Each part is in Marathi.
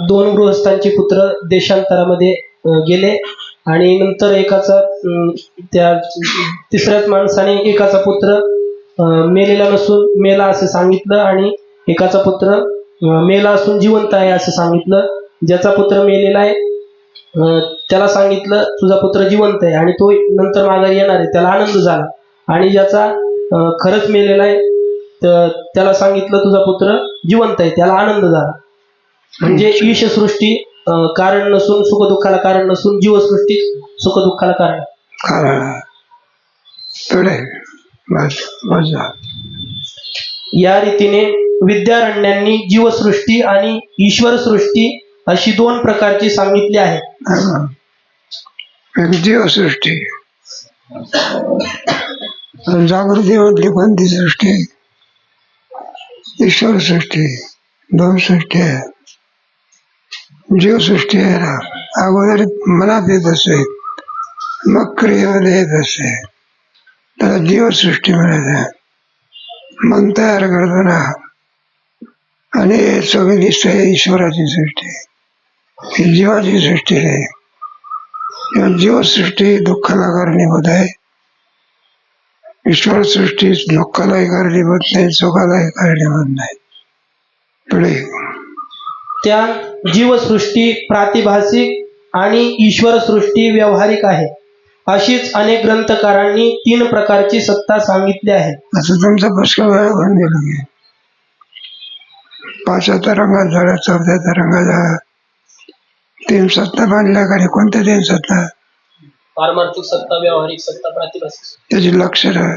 दोन गृहस्थांचे पुत्र देशांतरामध्ये गेले आणि नंतर एकाचा त्या तिसऱ्याच माणसाने एकाचा पुत्र मेलेला नसून मेला असं सांगितलं आणि एकाचा पुत्र मेला असून जिवंत आहे असं सांगितलं. ज्याचा पुत्र मेलेला आहे त्याला सांगितलं तुझा पुत्र जिवंत आहे आणि तो नंतर माघारी येणार आहे, त्याला आनंद झाला. आणि ज्याचा खरंच मेलेला आहे त्याला सांगितलं तुझा पुत्र जिवंत आहे, त्याला आनंद झाला. म्हणजे ईशसृष्टी कारण नसून सुखदुःखाला कारण नसून जीवसृष्टी सुखदुःखाला कारण. या रीतीने विद्यारण्यांनी जीवसृष्टी आणि ईश्वरसृष्टी अशी दोन प्रकारची सांगितली आहे. जीवसृष्टी जागृती मधली कोणती सृष्टी, ईश्वर सृष्टी, दोन सृष्टी आहे. जीवसृष्टी आहे ना, अगोदर मनात येत असे मग क्रियेमध्ये येत असे, त्याला जीवसृष्टी म्हणायचं. मन तयार करताना आणि सगळी दिसते ईश्वराची सृष्टी, ही जीवाची सृष्टी आहे. जीवसृष्टी दुःखाला कारणीभूत आहे, ईश्वर सृष्टी दुःखालाही कारणीभूत नाही, सुखालाही कारणीभूत नाही. पुढे त्या जीवसृष्टी प्रातिभासिक आणि ईश्वर सृष्टी व्यावहारिक आहे. अशीच अनेक ग्रंथकारांनी तीन प्रकारची सत्ता सांगितली आहे. असं तुमचा पुष्कळ वेळा होऊन गेला की 5व्या तरंगात झाला, 4थ्या तरंगात झाला. तीन सत्ता मांडल्या का? कोणत्या तीन सत्ता? पारमार्थिक सत्ता, व्यावहारिक सत्ता, प्रातिभासिक. त्याची लक्षणं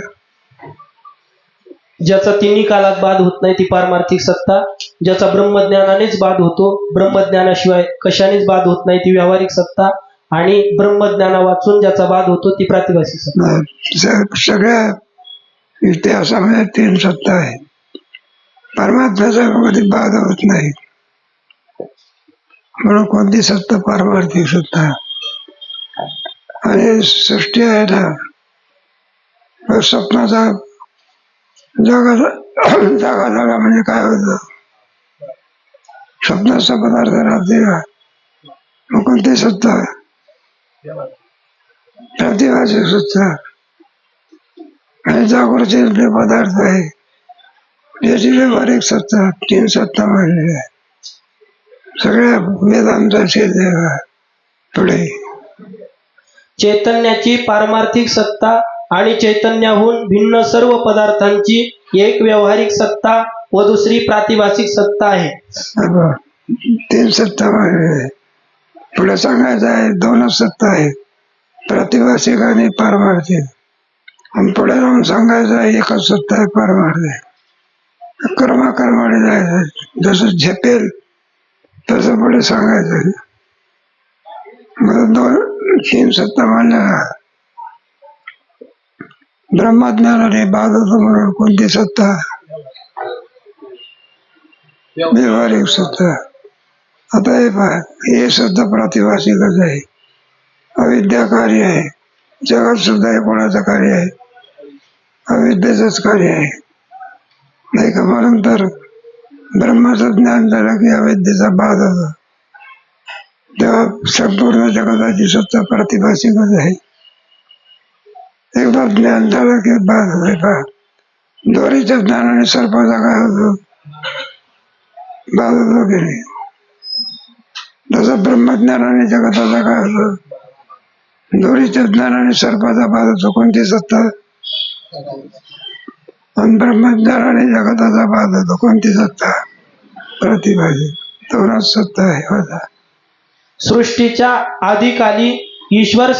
ज्याचा तिन्ही कालात बाध होत नाही ती पारमार्थिक सत्ता, ज्याचा ब्रह्मज्ञानानेच बाध होतो, ब्रह्मज्ञानाशिवाय कशानेच बाध होत नाही ती व्यावहारिक सत्ता, आणि ब्रह्मज्ञाना वाचून ज्याचा बाध होतो ती प्रातिभासिक सत्ता. सगळ्या इतिहासामध्ये तीन सत्ता आहे. परमात्म्याचा कधी बाध होत नाही म्हणून कोणती सत्ता पारमार्थिक सत्ता. आणि सृष्टी आहे ना, स्वप्नाचा जागा जागा म्हणजे काय होतं, स्वप्नाचा पदार्थ राहते का, मग कोणती सत्ता? प्रातिभासिक सत्ता. आणि जागृतीतले पदार्थ आहे याची व्यावहारिक सत्ता. तीन सत्ता मांडलेल्या आहे सगळ्या वेदांताचे देवा. पुढे चैतन्याची पारमार्थिक सत्ता आणि चैतन्याहून भिन्न सर्व पदार्थांची एक व्यावहारिक सत्ता व दुसरी प्रातिभासिक सत्ता आहे. तीन सत्ता मांडलेल्या. पुढे सांगायचं आहे दोनच सत्ता आहेत, प्रातिभासिक आणि पारमार्थिक. आणि पुढे जाऊन सांगायचं आहे एकच सत्ता आहे, पारमार्थिक. कर्माने जायचं, जसं झेपेल तसं पुढे सांगायचं. मग तीन सत्ता मांडल्या. ब्रह्मज्ञानाने बाध होतो म्हणून कोणती सत्ता? व्यावहारिक सत्ता. आता हे पहा, हे सुद्धा प्रातिभासिकच आहे, अविद्या कार्य आहे. जगात सुद्धा हे कोणाचं कार्य आहे? अविद्येचंच कार्य आहे, नाही का? म्हणून तर ब्रह्माचं ज्ञान झालं की अविद्येचा बाध होतो, तेव्हा संपूर्ण जगताची सत्ता प्रातिभासिकच आहे. एकदा ज्ञान झालं की बाध होते. दोरीच्या ज्ञानाने सर्पाचा काय होतो? बाध होतो की नाही? तसं ब्रह्मज्ञानाने जगताचा काय होतो? दोरीच्या ज्ञानाने सर्पाचा बाध होतो. कोणती सत्ता? आणि ब्रह्मज्ञानाने जगताचा बाध होतो. कोणती सत्ता? प्रातिभासिक. दोनच सत्ता आहे. होता सृष्टीच्या आदिकाली ईश्वर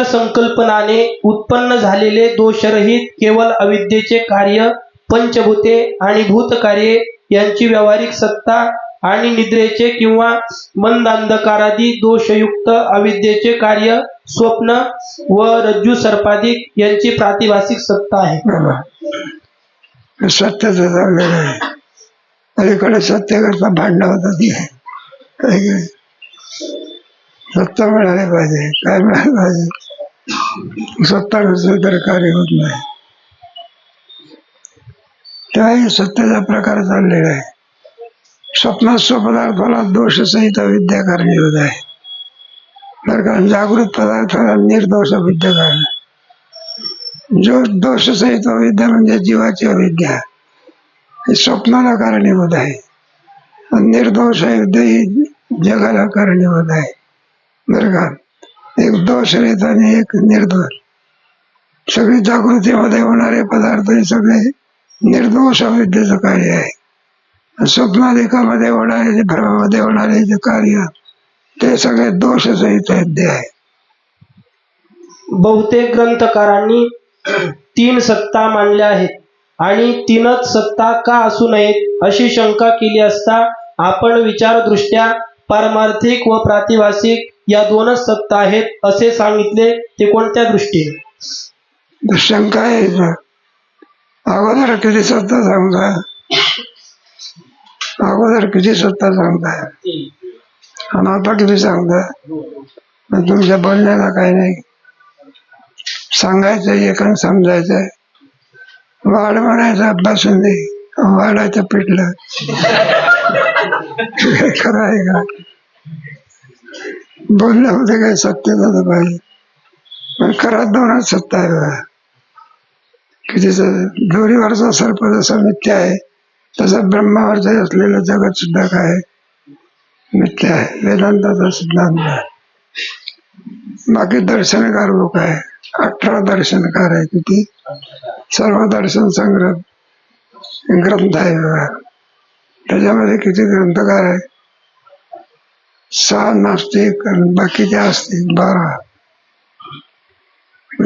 संकल्पनाने उत्पन्न झालेले दोषरहित केवळ अविद्येचे कार्य पंचभूते आणि भूतकार्ये यांची व्यावहारिक सत्ता आणि निद्रेचे किंवा मंदांधकारादी दोषयुक्त अविद्येचे कार्य स्वप्न व रज्जू सर्पादिक यांची प्रातिभासिक सत्ता आहे. सत्याच झालेलं आहे. अलीकडे सत्याकरता भांडणं होतात की काय? सत्ता मिळाली पाहिजे. काय मिळालं पाहिजे? सत्ता नसेल तर कार्य होत नाही. त्याही सत्याचा प्रकार चाललेला आहे. स्वप्नास्व पदार्थाला दोषसहित अविद्या कारणीभूत आहे. बरं का, जागृत पदार्थाला निर्दोष अविद्या कारण. जो दोषसहित अविद्या म्हणजे जीवाची अविद्या ही स्वप्नाला कारणीभूत आहे. आणि निर्दोष अविद्या ही जगाला कारणीभूत आहे. बरं का, एक दोष रहित आणि एक निर्दोष. सगळी जागृतीमध्ये होणारे पदार्थ हे सगळे निर्दोष अविद्येचं कार्य आहे. स्वप्नाधिकामध्ये होणारे, भ्रमामध्ये होणारे जे कार्य ते सगळे दोषसहित अविद्या आहे. बहुतेक ग्रंथकारांनी 3 सत्ता मांडल्या आहेत आणि 3च सत्ता का असू नयेत अशी शंका केली असता आपण विचारदृष्ट्या पारमार्थिक व प्रातिभासिक या 2च सत्ता आहेत असे सांगितले, ते कोणत्या दृष्टीने? शंका आहे ना. अगोदर किती सत्ता सांगता, अगोदर किती सत्ता सांगताय आणि आता किती सांगताय? तुमच्या बोलण्याला काही नाही. सांगायचं एक आणि समजायचंय. वाढ म्हणायचं अभ्यासून नाही, वाढायचं पिटलं. खरं आहे का? बोलण्यामध्ये काही सत्य झालं पाहिजे, पण खरंच 2च सत्ता आहे बघा. किती दोरीवरचा सर्प जसा मिथ्य आहे तसा ब्रह्मावरचा असलेलं जगत सुद्धा काय मिथ्य आहे. वेदांताचा सिद्धांत आहे. बाकी दर्शनकार लोक आहे, 18 दर्शनकार आहे. किती? सर्व दर्शन संग्रह ग्रंथ आहे बघा. त्याच्यामध्ये किती ग्रंथकार आहे? 6 नास्तिक आणि बाकीचे आस्तिक 12.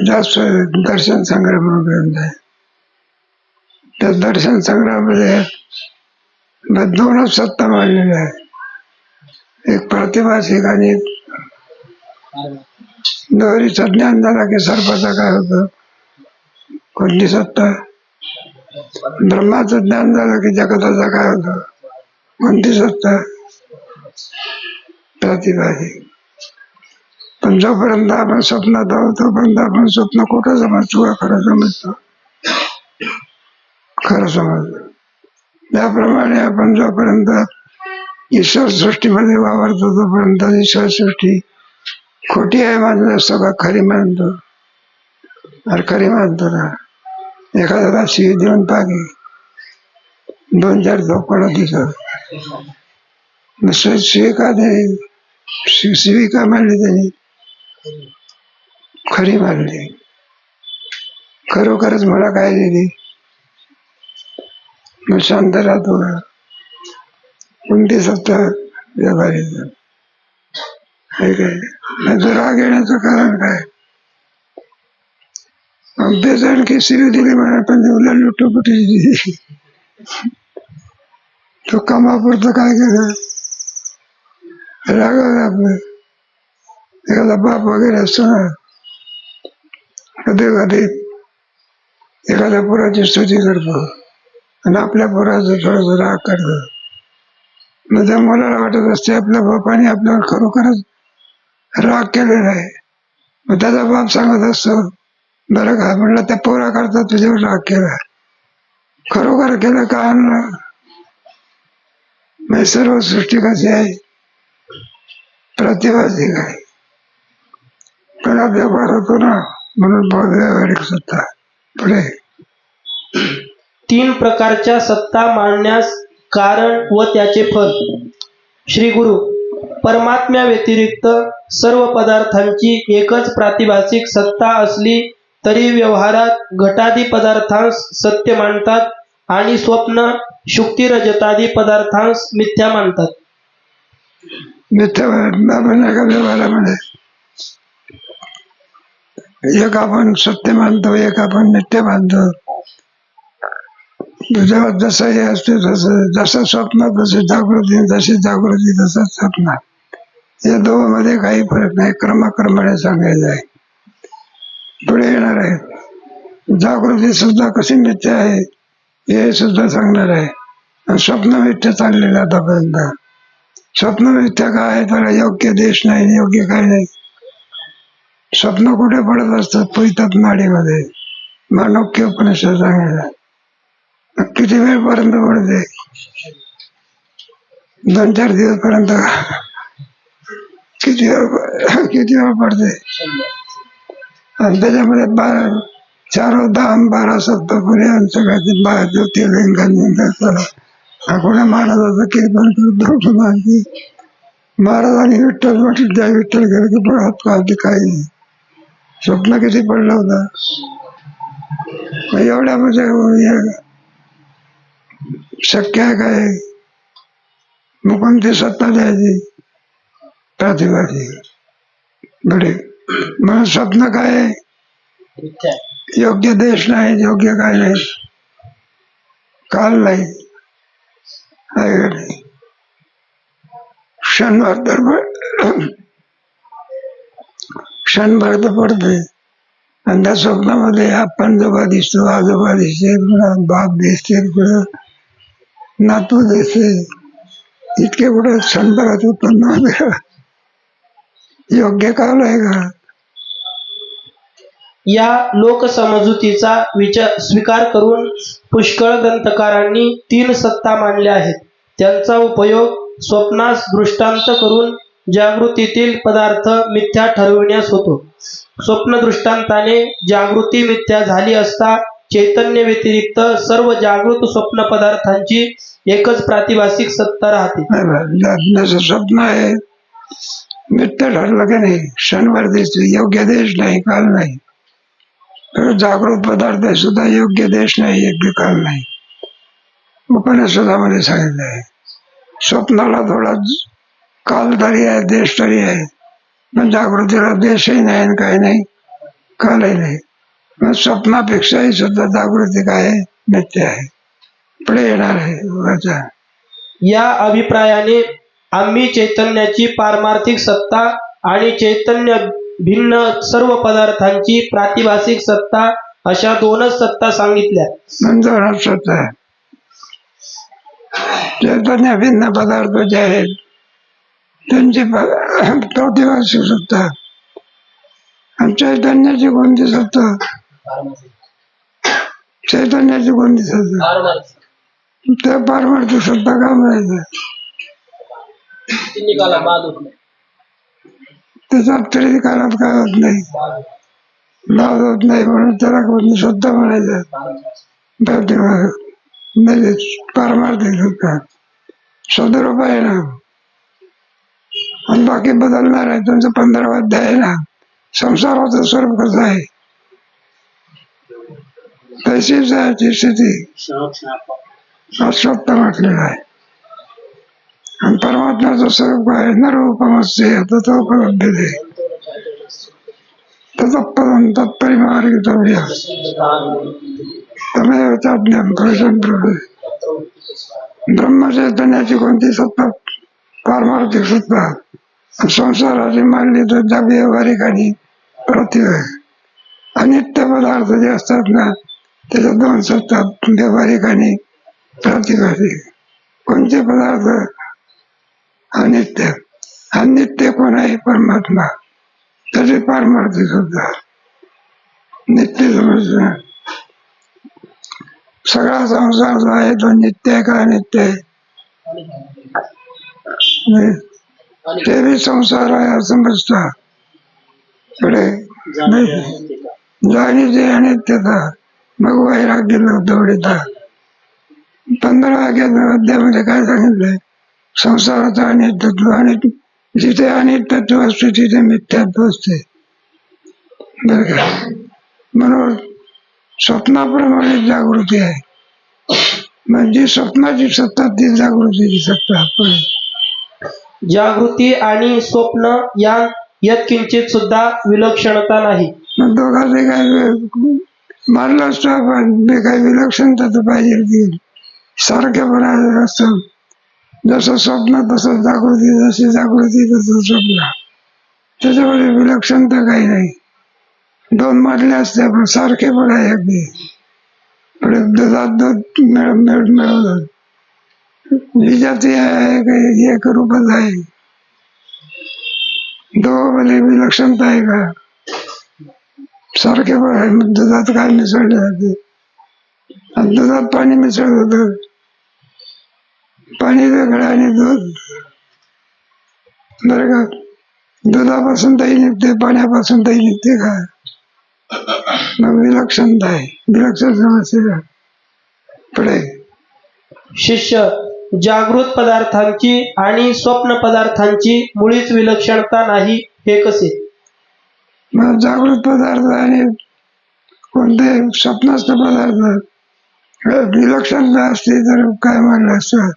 जास्त दर्शन संग्रह म्हणून ग्रंथ आहे. त्या दर्शन संग्रहामध्ये 2च सत्ता मांडलेल्या आहे. एक प्रातिभासिक आणि एक दोरीचं ज्ञान झाला की सर्पाचं काय होतं? कोणती सत्ता? ब्रह्माचं ज्ञान झालं की जगताचं काय होतं? कोणती सत्ता? प्रातिभासिक. पण जोपर्यंत आपण स्वप्नात आहोत तोपर्यंत आपण स्वप्न खोटं समजतो का खरं समजतो? खरं समजतो. त्याप्रमाणे आपण जोपर्यंत ईश्वर सृष्टीमध्ये वावरतो तोपर्यंत ईश्वर सृष्टी खोटी आहे मानत असतो का खरी मानतो? अरे खरी मानतो ना. एखाद्याला शिवी देऊन टाकी 2-4 झोपडं दिसत दुसरं शिवी का नाही? शिवी का मानली त्यांनी? खरी मानली. खरोखरच मला काय दिली मग शांत राहतो का? कोणती सत्ता व्यवहारीचं आहे काय? जर राग येण्याचं कारण काय? अभ्यास आणखी शिवी दिली म्हणा, पण देवला लुटोपुटी दिली. तो कामापुरतं काय केलं? राग आपलं. एखादा बाप वगैरे असतो ना, कधी कधी एखाद्या पोराची स्तुती करतो आणि आपल्या पोराचं थोडंसं राग करतो. मग त्या मुलाला वाटत असते आपल्या बापाने आपल्यावर खरोखरच राग केलेला आहे. मग त्याचा बाप सांगत असतो, बरं का म्हणलं त्या पोरा करता तुझ्यावर राग केला, खरोखर केलं का आणलं? मग सर्व सृष्टी कशी आहे? प्रातिभासिक आहे. पण व्यवहार होतो ना, म्हणून व्यावहारिक सत्ता. पुढे 3 प्रकारच्या सत्ता मांडण्यास कारण व त्याचे फल. श्री गुरु, परमात्म्या व्यतिरिक्त सर्व पदार्थांची एकच प्रातिभासिक सत्ता असली तरी व्यवहारात घटादी पदार्थांस सत्य मानतात आणि स्वप्न शुक्ती रजतादी पदार्थांस मिथ्या मानतात. मिथ्या आपण एका व्यवहारामध्ये एक आपण सत्य मानतो, एक आपण मिथ्या मानतो. जेव्हा जसं हे असते तसं, जसं स्वप्न तसे जागृती, जशी जागृती तसंच स्वप्न. या दोघांमध्ये काही फरक नाही. क्रमाक्रमाने सांगायचं आहे. पुढे येणार आहे जागृती सुद्धा कशी मिथ्या आहे हे सुद्धा सांगणार आहे. आणि स्वप्न मिथ्या चाललेलं आतापर्यंत. स्वप्न मिथ्या काय आहे? त्याला योग्य देश नाही, योग्य काय नाही. स्वप्न कुठे पडत असतात? पैतात नाडीमध्ये. मानोक्य उपनिषद सांगायला किती वेळपर्यंत पडते? 2-4 दिवस पर्यंत. किती वेळ पडते? आणि त्याच्यामध्ये 10-12 सप्ताह पुढे सगळ्याचे ज्योतिर्लिंग कोण्या महाराजाचं कीर्तन करतो माहिती. महाराजांनी विठ्ठल म्हटलं, त्या विठ्ठल गेलं की पळत पाहते काही नाही. स्वप्न किती पडलं होतं. एवढ्या म्हणजे शक्य आहे काय? मग कोणती सत्ता द्यायची प्रतिभाची बरे. म्हणून स्वप्न काय आहे? योग्य देश नाही, योग्य काय नाही, काल नाही, आहे का नाही? क्षणभर तर पडते. आणि त्या स्वप्नामध्ये आपण जोबा दिसतो, आजोबा दिसते, बाप दिसते, नातू दिसते, इतके कुठे क्षणभरात उत्पन्न होते. योग्य काल आहे का? या लोकसमजुतीचा स्वीकार करून पुष्कळ ग्रंथकारांनी 3 सत्ता मांडल्या आहेत. त्यांचा उपयोग स्वप्नास दृष्टांत करून जागृतीतील पदार्थ मिथ्या ठरविण्यास होतो. स्वप्न दृष्टांताने जागृती मिथ्या झाली असता चैतन्य व्यतिरिक्त सर्व जागृत स्वप्न पदार्थांची एकच प्रातिभासिक सत्ता राहते. जसं स्वप्न आहे मिथ्या ठरलं की नाही, क्षणभर दिसते, योग्य देश नाही, काल नाही. जागृत पदार्थ सुद्धा योग्य देश नाही, योग्य काल नाही. उपनिषदामध्ये सांगितलं आहे. स्वप्नाला थोडा काल तरी आहे, देश तरी आहे, पण जागृतीला देशही नाही आणि काही नाही, कालही नाही. मग स्वप्नापेक्षाही सुद्धा जागृती काय आहे? मिथ्या आहे, पुढे येणार आहे. या अभिप्रायाने आम्ही चैतन्याची पारमार्थिक सत्ता आणि चैतन्य भिन्न सर्व पदार्थांची प्रातिभासिक सत्ता अशा 2च सत्ता सांगितल्या. नंतर सत्ता आहे. चैतन्य भिन्न पदार्थ जे आहेत त्यांची प्रातिभासिक सत्ता आणि चैतन्याची कोणती सत्ता? चैतन्याची कोणती सत्ता? त्या पारमार्थिक सत्ता का मिळायचं? त्याच्यात तरी काळात काय होत नाही, लाभ होत नाही, म्हणून त्याला कोणती सत्ता म्हणायचं? म्हणजे पारमार्थिक सत्ता सदरूप आहे ना. आणि बाकी बदलणार आहे. तुमचं 15वा अध्याय आहे ना, संसाराचं स्वरूप कसं आहे तशीच आहे स्थिती स्वप्न म्हटलेलं आहे. आणि परमात्म्याचं स्वरूप आहे नरूपमस्य ततोपलभ्यते तत्पदं तत्परिमार्गितव्यं तमेव चाज्ञं पुरुषं प्रविशति. ब्रह्मचैतन्याची कोणती सत्ता? पारमार्थिक सत्ता. संसाराची मांडली तर व्यावहारिक आणि प्रतिभा. अनित्य पदार्थ जे असतात ना त्याच्या 2 सत्ता, व्यावहारिक आणि प्रातिभासिक. कोणते पदार्थ? अनित्य. अनित्य कोण आहे? परमात्मा. त्याची पारमार्थिक सत्ता नित्य समजणं. सगळा संसार जो आहे तो नित्य आहे का अनित्य आहे? ते बी संसार आहे असं समजतात. जाणीचे अनित्यता मग वैराग्य दौडीता. 15व्या अध्यायामध्ये काय सांगितलंय? संसाराचं अनित्यत्व. आणि जिथे अनित्यत्व असते तिथे मिथ्यात्व असते. बरं का? म्हणून स्वप्नाप्रमाणे जागृती आहे. म्हणजे स्वप्नाची सत्ता ती जागृतीची सत्ता. जागृती आणि स्वप्न यात यत्किंचित सुद्धा विलक्षणता नाही. मग दोघांचे काय मानलं असतं आपण, काही विलक्षणता तर पाहिजे. सारखेपणा असतं. जसं स्वप्न तसं जागृती, जशी जागृती तसं स्वप्न. त्याच्यामध्ये विलक्षणता काही नाही. 2 मधले असते पण सारखेपणा आहे अगदी. दुधात दूध मिळवतात. ही जाती आहे काही एक रूपच आहे. दोघांमध्ये विलक्षणता आहे का? सारखेपणा आहे. दुधात काय मिसळले जाते? आणि दुधात पाणी मिसळत होतं. पाणी वेगळं आणि दूध बरं का. दुधापासून दही निघते, पाण्यापासून दही निघते का? मग विलक्षणता आहे, विलक्षण समस्या. पुढे शिष्य, जागृत पदार्थांची आणि स्वप्न पदार्थांची मुळीच विलक्षणता नाही हे कसे? मग जागृत पदार्थ आणि कोणते स्वप्नस्थ पदार्थ विलक्षणता असते तर काय म्हणलं असतं.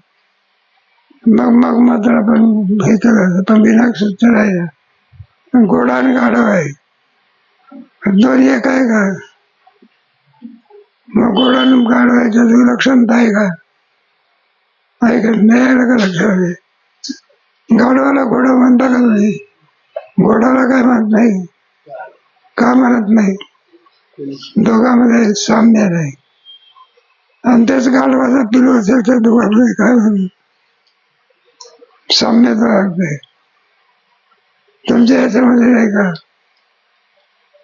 मग मात्र आपण हे केलं पण विलक्षण राहिलं. पण घोडा आणि गाढव आहे, दोन्ही एक आहे का? मग घोडा आणि गाढव याच्यात विलक्षणता आहे का? आहे का? नाही आलं का लक्षात? गाढवाला घोडा म्हणता का नाही? घोडाला काय म्हणत नाही, का म्हणत नाही? दोघांमध्ये साम्य नाही. आणि तेच गाढवाचा पिलू असेल तर दोघांमध्ये काय म्हणून साम्यता लागते. तुमच्या याच्यामध्ये नाही का?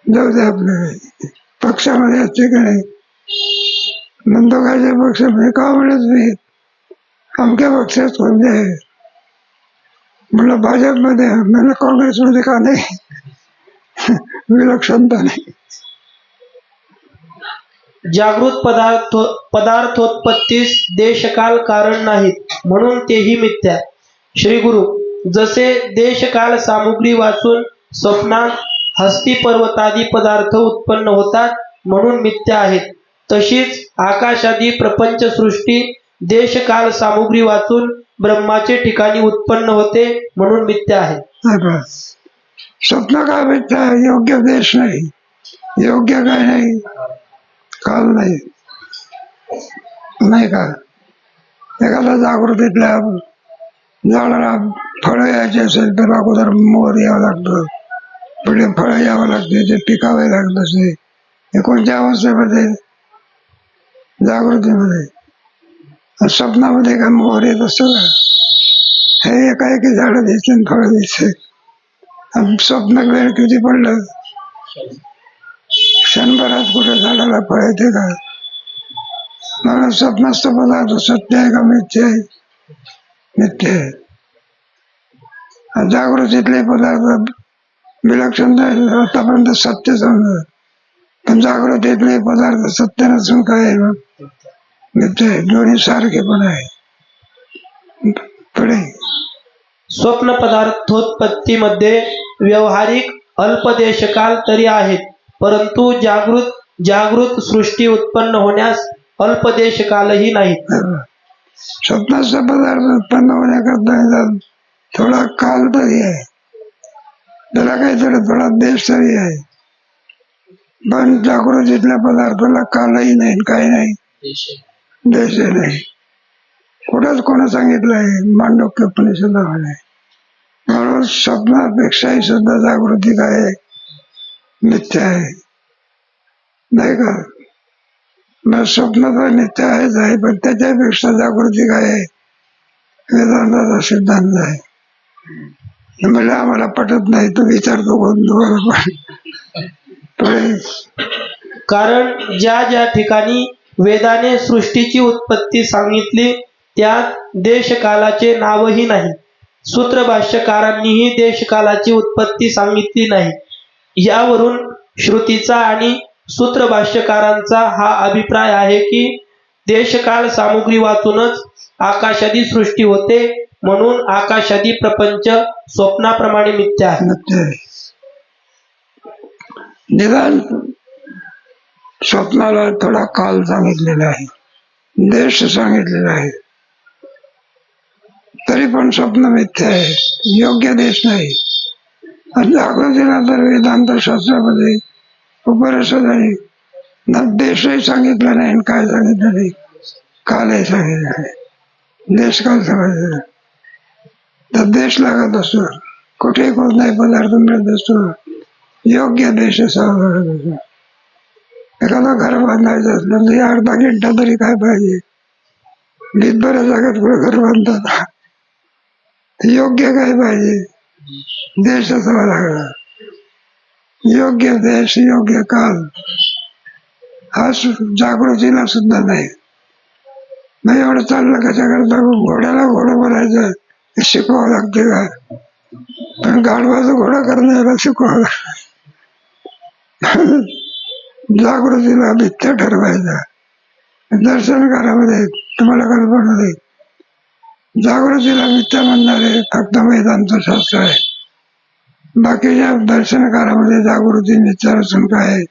जाऊ दे आपल्याला. पक्षामध्ये असते का नाही? नंदोकाच्या पक्षामध्ये का म्हणत नाही? अमक्या पक्षात कोणते आहे? म्हणलं भाजपमध्ये, म्हणलं काँग्रेसमध्ये का नाही? विलक्षणता नाही. जागृत पदार्थोत्पत्तीस देशकाल कारण नाहीत म्हणून तेही मिथ्या. श्री गुरु, जसे देशकाल सामुग्री वाचून स्वप्नात हस्ती पर्वतादी पदार्थ उत्पन्न होतात म्हणून मिथ्या आहेत, तशीच आकाशादी प्रपंच सृष्टी देशकाल सामुग्री वाचून ब्रह्माचे ठिकाणी उत्पन्न होते म्हणून मिथ्या आहे. स्वप्न काय मिथ्या? योग्य देश नाही, योग्य काय नाही, काल नाही, नाही का? एखादा जागृतीतल्या झाडाला फळं यायचे असेल तर अगोदर मोर यावं लागतं, पुढे फळं यावं लागते, ते पिकावे लागत असते. हे कोणत्या अवस्थेमध्ये? जागृतीमध्ये. स्वप्नामध्ये का मोर येत असतो का? हे एकाएकी झाडं दिसते, फळं दिसते. स्वप्न वेळ किती पडलं, क्षणभरात कुठे झाडाला फळ येते का? म्हणून स्वप्नस्थ पदार्थ सत्य आहे का मिथ्य आहे? मिथ्य आहे. जागृतीतले पदार्थ विलक्षण आतापर्यंत सत्य समजत, पण जागृतीतले पदार्थ सत्य नसून काय आहे? मिथ्य आहे. दोन्ही सारखे पण आहे. पुढे स्वप्न पदार्थोत्पत्तीमध्ये व्यावहारिक अल्पदेशकाल तरी आहेत, परंतु जागृत सृष्टी उत्पन्न होण्यास अल्पदेशकालही नाहीत. स्वप्नाचा पदार्थ उत्पन्न होण्याकरता थोडा काल तरी आहे, त्याला काहीतरी थोडा देश तरी आहे. पण जागृतीतल्या पदार्थाला कालही नाही, काही नाही, देश नाही. कुठंच कोणा सांगितलं आहे? मांडव्य उपनिषदामध्ये. म्हणून स्वप्नापेक्षाही सुद्धा जागृती काय आहे? मिथ्या आहे, नाही का? मग स्वप्न तर नित्य आहेच आहे, पण त्याच्यापेक्षा जागृती काय आहे? वेदांताचा सिद्धांत आहे. म्हणजे आम्हाला पटत नाही, तो विचारतो कोण? कारण ज्या ज्या ठिकाणी वेदाने सृष्टीची उत्पत्ती सांगितली त्यात देशकालाचे नावही नाही. सूत्रभाष्यकारांनीही देशकालाची उत्पत्ती सांगितली नाही. यावरून श्रुतीचा आणि सूत्रभाष्यकारांचा हा अभिप्राय आहे की देशकाल सामुग्री वाचूनच आकाशादी सृष्टी होते म्हणून आकाशादी प्रपंच स्वप्नाप्रमाणे मिथ्या आहे. निदान स्वप्नाला थोडा काल सांगितलेला आहे, देश सांगितलेला आहे, तरी पण स्वप्न मिथ्या आहे, योग्य देश नाही. आणि जागृतीला तर वेदांत शास्त्रामध्ये उपनिषद आहे ना, देशही सांगितला नाही, काय सांगितलं नाही, कालही सांगितलं नाही. देश काल सांगितलं तर देश लागत असतो, कुठेही कोणताही पदार्थ मिळत असतो, योग्य देश असावा लागत असतो. एखादा घर बांधायचं असलं तर अर्धा घंटा तरी काय पाहिजे? बऱ्या जागेत कुठे घर बांधतात, योग्य काय पाहिजे? देश असावा लागला, योग्य देश, योग्य काल. हा जागृतीला सुद्धा नाही. नाही एवढं चाललं कशाकरता घोड्याला घोडं बनायचं हे शिकवावं लागते का? पण गाढवाचं घोडं करण्याला शिकवावं लागतं. जागृतीला मिथ्या ठरवायचं. दर्शनकारामध्ये तुम्हाला कल्पना नाही, जागृतीला मिथ्या म्हणणारे फक्त वेदांत शास्त्र आहे. बाकीच्या दर्शनकारामध्ये जागृती मिथ्या नसून काय आहे,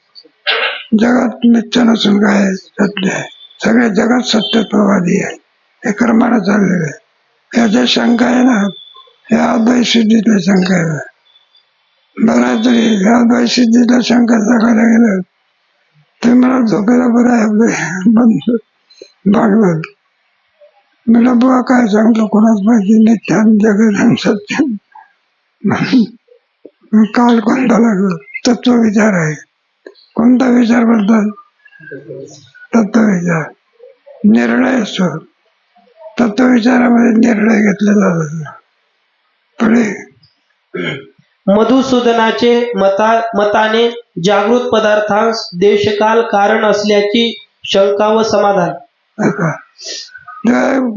जगात मिथ्या नसून काय आहे, सत्य आहे. सगळे जगात सत्यत्ववादी आहे. हे कर्मानं चाललेलं आहे. ह्या ज्या शंका आहे ना, ह्या अद्वैत सिद्धीतल्या शंका आहे. बऱ्याच तरी ह्या अद्वैत सिद्धीतल्या शंका टाकायला गेलं ते मला झोपेला बरं आहे आपलं भागवत. मला बुवा काय सांगतो कोणाच माहिती, नित्यान जगन सत्य. काल कोणता लागलो तत्वविचार आहे. कोणता विचार करतात? तत्वविचार. निर्णय असतो तत्वविचारामध्ये, निर्णय घेतले जातात. पुढे मधुसूदनाचे मताने जागृत पदार्थांस देशकाल कारण असल्याची शंका व समाधान.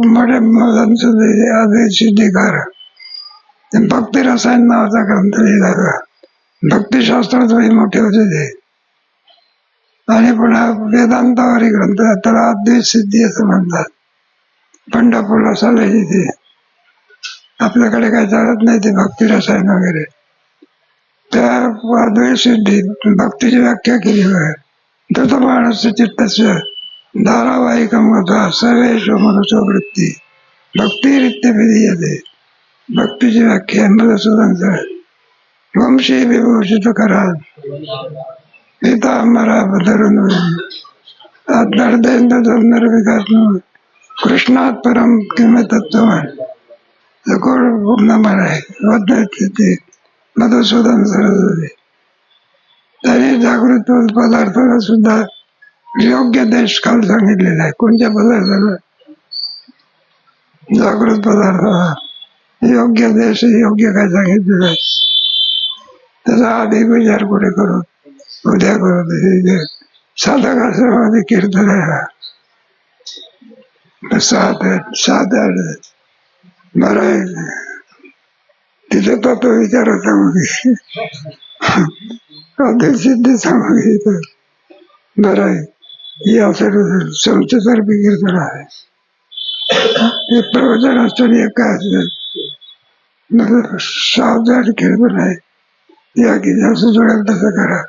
मोठे आदेश सिद्धीकार भक्ती रसायन नावाचा ग्रंथ लिहिला. भक्तिशास्त्रातही मोठे होते ते. आणि पुन्हा वेदांतावरही ग्रंथ, त्याला अद्वैत सिद्धी असं म्हणतात. पंढरपूरला चालायची ते. आपल्याकडे काही चालत नाही ते भक्ती रसायन वगैरे. त्या अद्वैत सिद्धी भक्तीची व्याख्या केली आहे. धृतमानस्य चित्तस्य धारावाहिकं गत्वा सर्वेषु मनुष्यो वृत्ती भक्तिरित्यभिधीयते. भक्तीची व्याख्या मधुसूदन वंशी विभूषित कराल पितांबरा धरून निर्विकास कृष्णात परम किंवा तत्ववान गोड नमन आहे. ते मधुसूदन सरस्वती त्याने जागृत पदार्थाला सुद्धा योग्य देश काल सांगितलेला आहे. कोणत्या पदार्थाला? जागृत पदार्थाला योग्य देश, योग्य काय सांगितलेलं आहे. त्याचा आधी विचार पुढे करू, उद्या करू. साधक आश्रमामध्ये कीर्तन आहे. 7-8 बरं आहे. तिथे तत्व विचार सांगू सिद्धी सांगू इथं बरं आहे. ही असं संस्थेसारखी कीर्तन आहे. हे प्रवचन असतं एक काय असतं 7-8 कीर्तन आहे. या की जसं जुळेल तसं करा.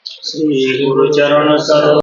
श्री गुरुचरण